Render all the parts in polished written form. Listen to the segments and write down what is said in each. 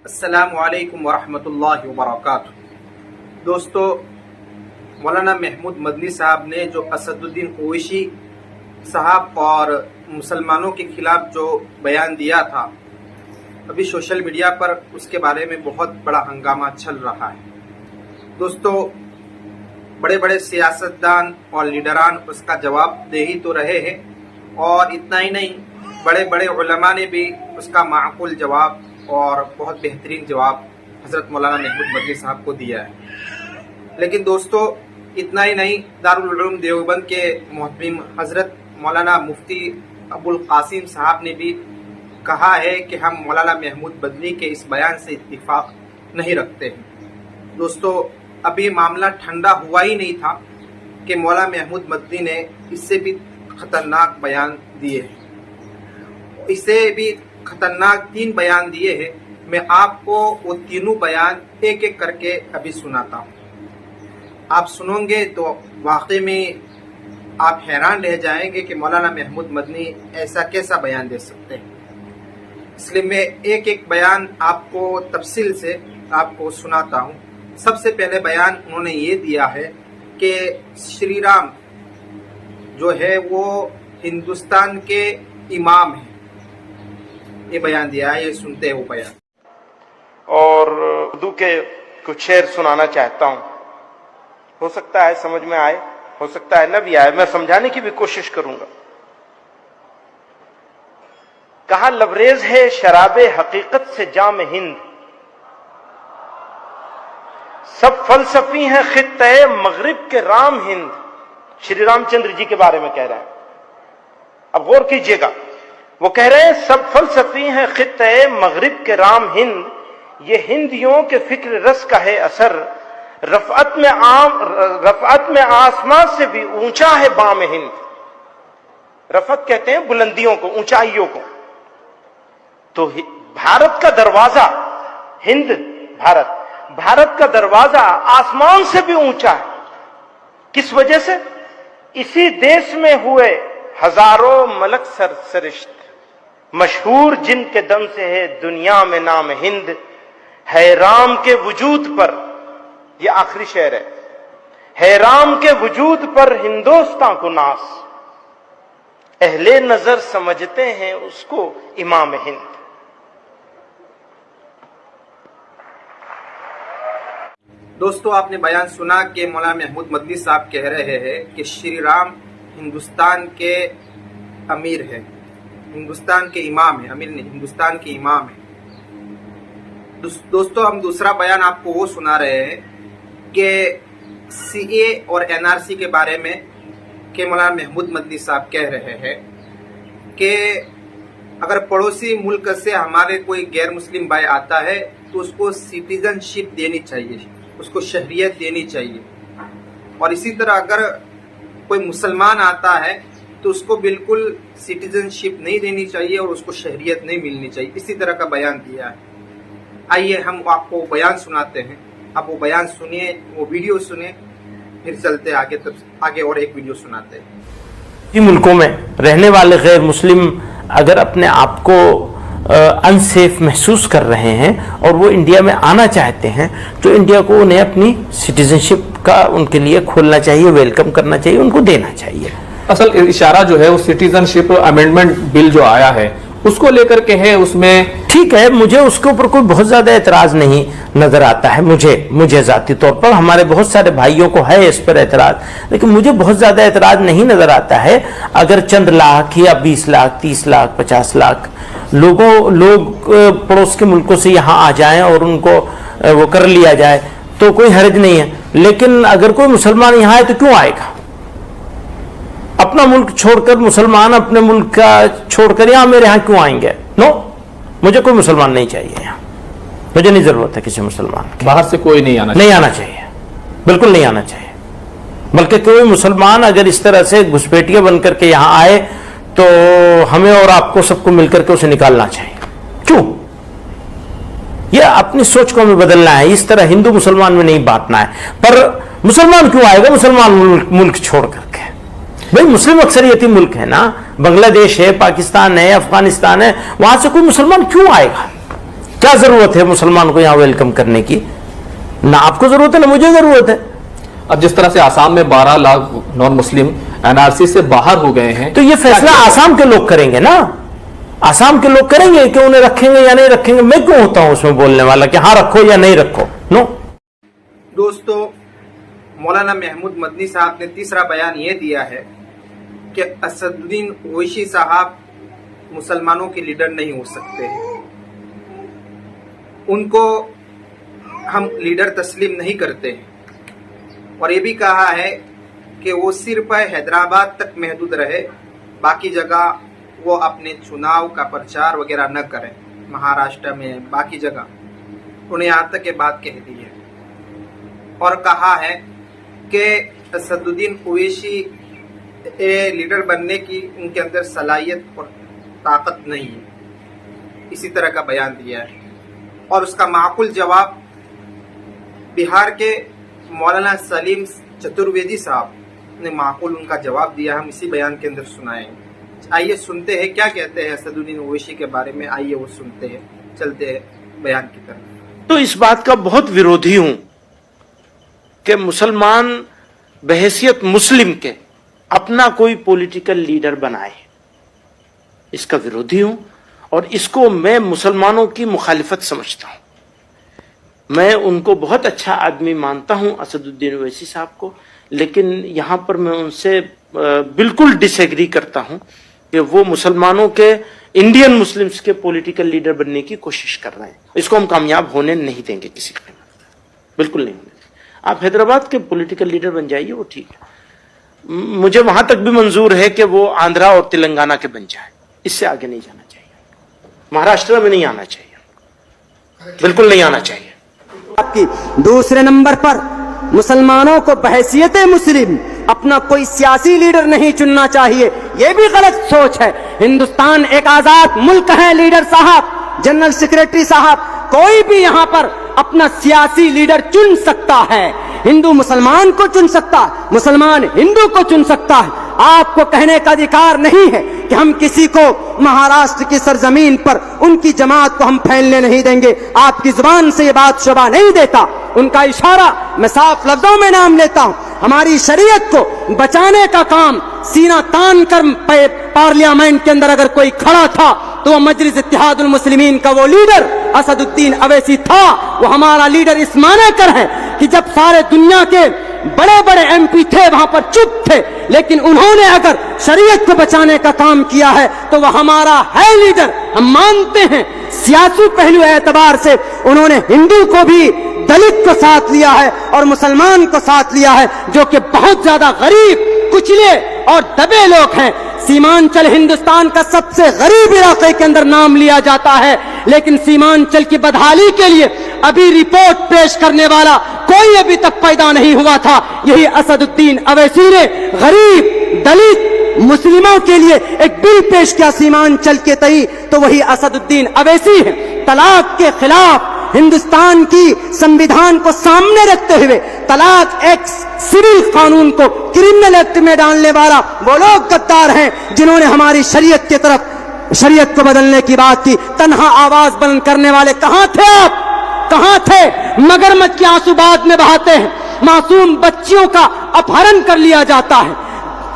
السلام علیکم ورحمۃ اللہ وبرکاتہ۔ دوستو، مولانا محمود مدنی صاحب نے جو اسد الدین اویسی صاحب اور مسلمانوں کے خلاف جو بیان دیا تھا، ابھی سوشل میڈیا پر اس کے بارے میں بہت بڑا ہنگامہ چل رہا ہے۔ دوستو، بڑے بڑے سیاستدان اور لیڈران اس کا جواب دے ہی تو رہے ہیں، اور اتنا ہی نہیں، بڑے بڑے علماء نے بھی اس کا معقول جواب اور بہت بہترین جواب حضرت مولانا محمود مدنی صاحب کو دیا ہے۔ لیکن دوستو، اتنا ہی نہیں، دارالعلوم دیوبند کے محترم حضرت مولانا مفتی ابو القاسم صاحب نے بھی کہا ہے کہ ہم مولانا محمود مدنی کے اس بیان سے اتفاق نہیں رکھتے ہیں۔ دوستو، ابھی معاملہ ٹھنڈا ہوا ہی نہیں تھا کہ مولانا محمود مدنی نے اس سے بھی خطرناک بیان دیے ہیں۔ اس سے بھی خطرناک 3 بیان دیے ہیں۔ میں آپ کو وہ تینوں بیان ایک ایک کر کے ابھی سناتا ہوں۔ آپ سنیں گے تو واقعی میں آپ حیران رہ جائیں گے کہ مولانا محمود مدنی ایسا کیسا بیان دے سکتے ہیں۔ اس لیے میں ایک ایک بیان آپ کو تفصیل سے آپ کو سناتا ہوں۔ سب سے پہلے بیان انہوں نے یہ دیا ہے کہ شری رام جو ہے وہ ہندوستان کے امام ہیں۔ یہ بیان دیا ہے، یہ سنتے ہیں وہ بیان۔ اور اردو کے کچھ شعر سنانا چاہتا ہوں، ہو سکتا ہے سمجھ میں آئے، ہو سکتا ہے نہ بھی آئے، میں سمجھانے کی بھی کوشش کروں گا۔ کہا لبریز ہے شراب حقیقت سے جام ہند، سب فلسفی ہیں خطے مغرب کے رام ہند۔ شری رام چندر جی کے بارے میں کہہ رہے ہیں، اب غور کیجئے گا۔ وہ کہہ رہے ہیں سب فلسفی ہیں خطے مغرب کے رام ہند، یہ ہندیوں کے فکر رس کا ہے اثر، رفعت میں آسمان سے بھی اونچا ہے بام ہند۔ رفعت کہتے ہیں بلندیوں کو، اونچائیوں کو۔ تو بھارت کا دروازہ، ہند بھارت کا دروازہ آسمان سے بھی اونچا ہے۔ کس وجہ سے؟ اسی دیش میں ہوئے ہزاروں ملک سرشت، مشہور جن کے دم سے ہے دنیا میں نام ہند، ہے رام کے وجود پر، یہ آخری شعر ہے، ہے رام کے وجود پر ہندوستان کو ناس، اہل نظر سمجھتے ہیں اس کو امام ہند۔ دوستو، آپ نے بیان سنا کہ مولانا محمود مدنی صاحب کہہ رہے ہیں کہ شری رام ہندوستان کے امیر ہیں، ہندوستان کے امام ہیں، امیر نہیں، ہندوستان کے امام ہیں۔ دوستو، ہم دوسرا بیان آپ کو وہ سنا رہے ہیں کہ سی اے اور این آر سی کے بارے میں کہ مولانا محمود مدنی صاحب کہہ رہے ہیں کہ اگر پڑوسی ملک سے ہمارے کوئی غیر مسلم بھائی آتا ہے تو اس کو سٹیزن شپ دینی چاہیے، اس کو شہریت دینی چاہیے، اور اسی طرح اگر کوئی مسلمان آتا ہے تو اس کو بالکل سٹیزن شپ نہیں دینی چاہیے اور اس کو شہریت نہیں ملنی چاہیے۔ اسی طرح کا بیان دیا ہے۔ آئیے ہم آپ کو بیان سناتے ہیں، آپ وہ بیان سنیے، وہ ویڈیو سنیں، پھر چلتے آگے اور ایک ویڈیو سناتے ہیں۔ ان ملکوں میں رہنے والے غیر مسلم اگر اپنے آپ کو انسیف محسوس کر رہے ہیں اور وہ انڈیا میں آنا چاہتے ہیں تو انڈیا کو انہیں اپنی سٹیزن شپ کا ان کے لیے کھولنا چاہیے، ویلکم کرنا چاہیے، ان کو دینا چاہیے۔ اصل اشارہ جو ہے وہ سٹیزن شپ امینڈمنٹ بل جو آیا ہے اس کو لے کر کے ہے۔ اس میں ٹھیک ہے، مجھے اس کے اوپر کوئی بہت زیادہ اعتراض نہیں نظر آتا ہے، مجھے ذاتی طور پر، ہمارے بہت سارے بھائیوں کو ہے اس پر اعتراض، لیکن مجھے بہت زیادہ اعتراض نہیں نظر آتا ہے اگر چند لاکھ یا 20 لاکھ 30 لاکھ 50 لاکھ لوگ پڑوس کے ملکوں سے یہاں آ جائیں اور ان کو وہ کر لیا جائے تو کوئی حرج نہیں ہے۔ لیکن اگر کوئی مسلمان یہاں آئے تو کیوں آئے گا؟ اپنا ملک چھوڑ کر مسلمان اپنے ملک کا چھوڑ کر یہاں میرے یہاں کیوں آئیں گے؟ نو، مجھے کوئی مسلمان نہیں چاہیے یہاں، مجھے نہیں ضرورت ہے کسی مسلمان کی۔ باہر سے کوئی نہیں آنا چاہیے، بالکل نہیں آنا چاہیے۔ بلکہ کوئی مسلمان اگر اس طرح سے گھسپیٹیاں بن کر کے یہاں آئے تو ہمیں اور آپ کو سب کو مل کر کے اسے نکالنا چاہیے۔ کیوں؟ یہ اپنی سوچ کو ہمیں بدلنا ہے، اس طرح ہندو مسلمان میں نہیں بانٹنا ہے۔ پر مسلمان کیوں آئے گا مسلمان ملک چھوڑ کر کے؟ بھائی مسلم اکثریتی ملک ہے نا، بنگلہ دیش ہے، پاکستان ہے، افغانستان ہے، وہاں سے کوئی مسلمان کیوں آئے گا؟ क्या जरूरत है मुसलमान को यहाँ वेलकम करने की? ना आपको जरूरत है ना मुझे जरूरत है। अब जिस तरह से आसाम में 12 लाख नॉन मुस्लिम एनआरसी से बाहर हो गए हैं, तो ये फैसला आसाम के लोग करेंगे ना, आसाम के लोग करेंगे कि उन्हें रखेंगे या नहीं रखेंगे। मैं क्यों होता हूं उसमें बोलने वाला कि हाँ रखो या नहीं रखो? नो। दोस्तों, मौलाना महमूद मदनी साहब ने तीसरा बयान ये दिया है कि असदुद्दीन ओवैसी साहब मुसलमानों के लीडर नहीं हो सकते, उनको हम लीडर तस्लीम नहीं करते हैं। और ये भी कहा है कि वो सिर्फ हैदराबाद तक महदूद रहे, बाकी जगह वो अपने चुनाव का प्रचार वगैरह न करें, महाराष्ट्र में बाकी जगह। उन्हें यहाँ तक ये बात कह दी है और कहा है कि असदुद्दीन ओवैसी लीडर बनने की उनके अंदर सलाहियत और ताकत नहीं है, इसी तरह का बयान दिया है। और उसका माकूल जवाब बिहार के मौलाना सलीम चतुर्वेदी साहब ने माकूल उनका जवाब दिया, हम इसी बयान के अंदर सुनाएंगे। आइए सुनते हैं क्या कहते हैं असदुद्दीन ओवैसी के बारे में, आइए वो सुनते हैं, चलते हैं बयान की तरफ। तो इस बात का बहुत विरोधी हूं कि मुसलमान बहैसियत मुस्लिम के अपना कोई पॉलिटिकल लीडर बनाए, इसका विरोधी हूं और इसको मैं मुसलमानों की मुखालिफत समझता हूं। मैं उनको बहुत अच्छा आदमी मानता हूं असदुद्दीन ओवैसी साहब को, लेकिन यहां पर मैं उनसे बिल्कुल डिसएग्री करता हूं कि वो मुसलमानों के इंडियन मुस्लिम्स के पॉलिटिकल लीडर बनने की कोशिश कर रहे हैं। इसको हम कामयाब होने नहीं देंगे किसी कीमत पर, बिल्कुल नहीं होने देंगे। आप हैदराबाद के पॉलिटिकल लीडर बन जाइए, वो ठीक है, मुझे वहां तक भी मंजूर है कि वो आंध्रा और तेलंगाना के बन जाए, इससे आगे नहीं जाना चाहिए, महाराष्ट्र में नहीं आना चाहिए, बिल्कुल नहीं आना चाहिए। आपकी दूसरे नंबर पर मुसलमानों को बहैसियत मुस्लिम अपना कोई सियासी लीडर नहीं चुनना चाहिए, यह भी गलत सोच है। हिंदुस्तान एक आजाद मुल्क है, लीडर साहब, जनरल सेक्रेटरी साहब, कोई भी यहाँ पर अपना सियासी लीडर चुन सकता है। हिंदू मुसलमान को चुन सकता है, मुसलमान हिंदू को चुन सकता है। आपको कहने का अधिकार नहीं है कि हम किसी को महाराष्ट्र की सरजमीन पर उनकी जमात को हम फैलने नहीं देंगे। आपकी जुबान से ये बात शोभा नहीं देता, उनका इशारा मैं साफ लफ्जों में नाम लेता हूं। हमारी शरीयत को बचाने का काम सीना तान कर पार्लियामेंट के अंदर अगर कोई खड़ा था तो वह मजलिस इत्तेहादुल मुस्लिमीन का वो लीडर असदुद्दीन ओवैसी था। वो हमारा लीडर इस माने कर है कि जब सारे दुनिया के बड़े बड़े एमपी थे वहां पर चुप थे, लेकिन उन्होंने अगर शरीयत को बचाने का काम किया है तो वह हमारा है लीडर। हम मानते हैं सियासी पहलू एतबार से उन्होंने हिंदू को भी, दलित को साथ लिया है और मुसलमान को साथ लिया है, जो कि बहुत ज्यादा गरीब, कुचले और दबे लोग हैं। सीमांचल हिंदुस्तान का सबसे गरीब इलाके के अंदर नाम लिया जाता है, लेकिन सीमांचल की बदहाली के लिए अभी रिपोर्ट पेश करने वाला कोई अभी तक पैदा नहीं हुआ था। यही असदुद्दीन ओवैसी ने गरीब, दलित, मुस्लिमों के लिए एक बिल पेश किया सीमांचल के तई, तो वही असदुद्दीन ओवैसी है। तलाक के खिलाफ हिंदुस्तान की संविधान को सामने रखते हुए तलाक एक्ट सिविल कानून को क्रिमिनल एक्ट में डालने वाला वो लोग गद्दार हैं जिन्होंने हमारी शरीयत की तरफ, शरीयत को बदलने की बात की। तन्हा आवाज बुलंद करने वाले कहां थे आप, कहां थे? मगरमच्छ के आंसू बाद में बहाते हैं, मासूम बच्चियों का अपहरण कर लिया जाता है,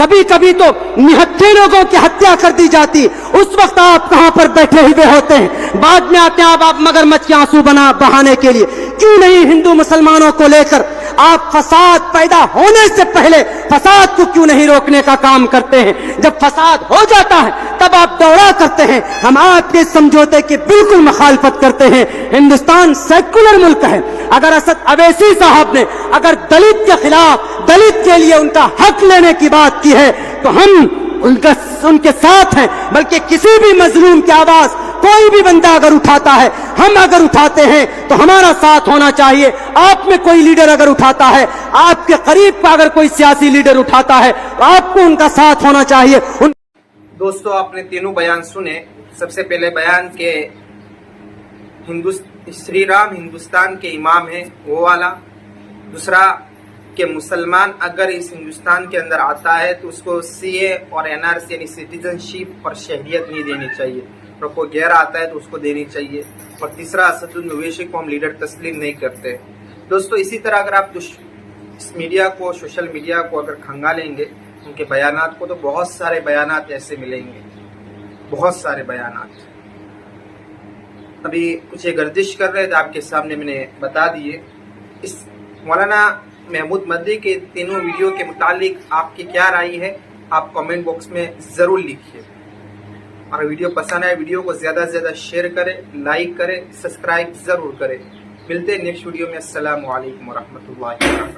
कभी कभी तो निहत्थे लोगों की हत्या कर दी जाती। उस वक्त आप कहां पर बैठे हुए होते हैं? बाद में आते हैं आप मगरमच्छ के आंसू बहाने के लिए। क्यों नहीं हिंदू मुसलमानों को लेकर आप फसाद पैदा होने से पहले फसाद को क्यों नहीं रोकने का काम करते हैं? जब फसाद हो जाता है तब आप दौड़ा करते हैं। हम आपके समझौते की बिल्कुल मुखालफत करते हैं। हिंदुस्तान सेक्युलर मुल्क है। अगर असद ओवैसी साहब ने अगर दलित के खिलाफ, दलित के लिए उनका हक लेने की बात की है तो हम उनके साथ हैं। बल्कि किसी भी मजलूम की आवाज कोई भी बंदा अगर उठाता है, हम अगर उठाते हैं तो हमारा साथ होना चाहिए। आप में कोई लीडर अगर उठाता है, आपके करीब का अगर कोई सियासी लीडर उठाता है तो आपको उनका साथ होना चाहिए। दोस्तों, आपने तीनों बयान सुने। सबसे पहले बयान के श्री राम हिंदुस्तान के इमाम है वो वाला। दूसरा कि मुसलमान अगर इस हिंदुस्तान के अंदर आता है तो उसको सीए और एनआरसी यानी सिटीजनशिप और शहरियत नहीं देनी चाहिए। اور کوئی گہرا آتا ہے تو اس کو دینی چاہیے. اور تیسرا اسدالدین اویسی کو ہم لیڈر تسلیم نہیں کرتے. دوستو اسی طرح اگر آپ اس میڈیا کو سوشل میڈیا کو اگر کھنگالیں گے ان کے بیانات کو تو بہت سارے بیانات ایسے ملیں گے, بہت سارے بیانات. ابھی کچھ گردش کر رہے تھے آپ کے سامنے میں نے بتا دیے. اس مولانا محمود مدنی کے تینوں ویڈیو کے متعلق آپ کی کیا رائے ہے آپ کامنٹ باکس میں ضرور لکھیے. اور ویڈیو پسند آئے ویڈیو کو زیادہ سے زیادہ شیئر کریں, لائک کریں, سبسکرائب ضرور کریں. ملتے ہیں نیکسٹ ویڈیو میں. السلام علیکم ورحمۃ اللہ وبرکاتہ.